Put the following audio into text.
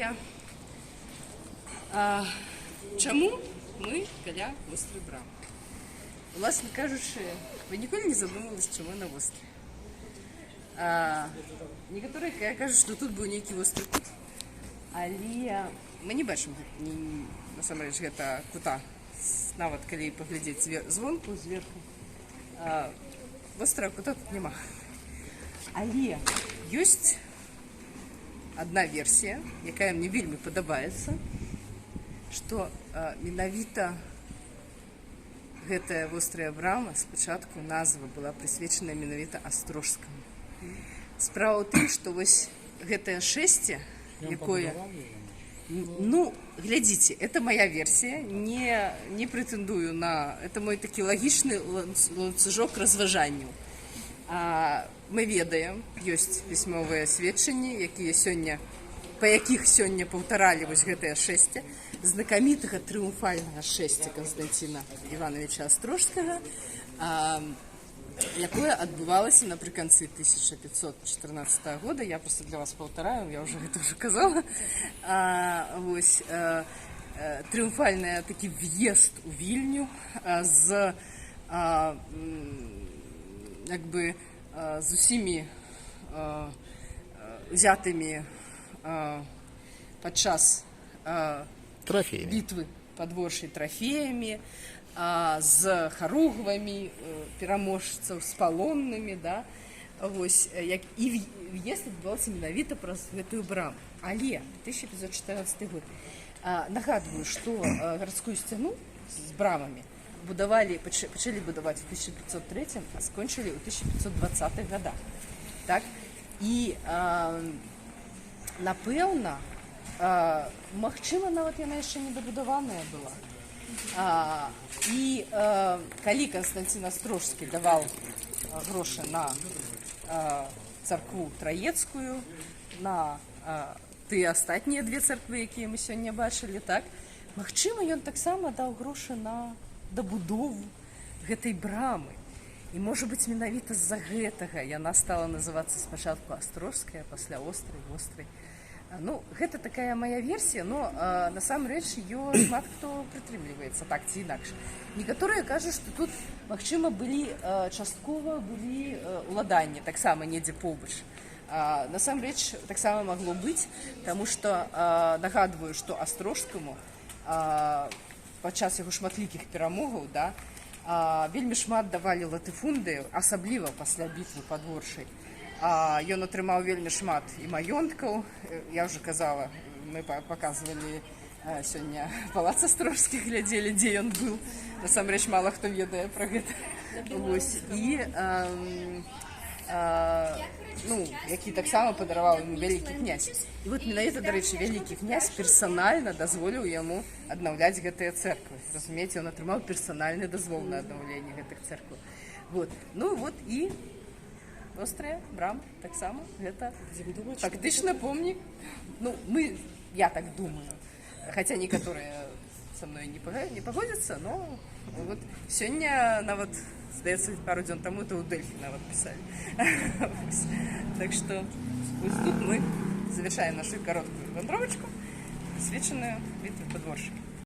гісторыя. Чаму мы каля вострай брамы? Власне кажучы, вы ніколі не задумвалися, чаму на востраве. Некаторыя кажуць, што тут быў нейкі востры кут, але мы не бачым насамрэч гэта кута, нават калі паглядзець звонку, зверху. Вострага кута тут няма. Але ёсць адна версія, якая мне вельмі падабаецца, што менавіта гэтая вострая брама спачатку назва была прысвечана менавіта Астрожскаму. Справа ў тым, што вось гэтае шэсце, якое... Ну, глядзіце, это моя версія, не прэтэндую на... Это мой такі лагічны ланцужок разважанняў. Мы ведаем, ёсць пісьмовыя сведчанні, па якіх сёння паўтаралі вось гэтае шэсце, знакамітага трыумфальнага шэсця Константина Ивановича Астрожскага, якое адбывалася напрыканцы 1514 года. Я просто для вас паўтараю, я уже гэта уже казала. Трыумфальны такі в'езд у Вільню з усімі узятымі падчас бітвы падворшай трафеямі, з харугвамі пераможцаў, з палоннымі, да? Вось, і в'езд адбываўся менавіта праз гэтую браму. Але 1514 год. Нагадваю, што гарадскую сцяну з брамамі пачалі будаваць у 1503, а скончылі ў 1520-х годах. Так? І, напэўна, магчыма, нават яна яшчэ не дабудаваная была. І калі Константин Астрожскі даваў грошы на царкву Траецкую, на тыя астатнія две царквы, якія мы сёння бачылі, так? Магчыма, ён таксама даў грошы на дабудову гэтай брамы. І, можа быць, менавіта з-за гэтага яна стала называцца спачатку Астрожская, пасля вострай. Ну, гэта такая моя версія, но насамрэч ёй шмат хто прытрымліваецца так ці інакш. Некаторыя кажуць, што тут, магчыма, часткова былі уладанні, таксама недзе побач. Насамрэч таксама магло быць, таму што нагадваю, што Астрожскаму падчас яго шматлікіх перамогаў, да, вельмі шмат давалі латыфундыяў, асабліва пасля бітвы падворшай. Ён атрымаў вельмі шмат і маёнткаў. Я ўжо казала, мы паказвалі сёння палац Астрожскі, глядзелі, дзе ён быў. Насамрэч мала хто ведае пра гэта. Які таксама падараваў яму вялікі князь. І вот менавіта, дарэчы, вялікі князь персанальна дазволіў яму аднаўляць гэтыя цэрквы. Разумееце, ён атрымаў персанальны дазвол на аднаўленне гэтых цэркваў. Ну вот і вострая брама таксама гэта фактычна помнік. Ну, я так думаю. Хаця некаторыя са мной не пагодзяцца, но вот сёння нават, здаецца, пару дзён таму это ў Дэльфі нават пісалі. Так што вось тут мы завершаем нашу кароткую вандровачку, прысвечаную бітве падворшай.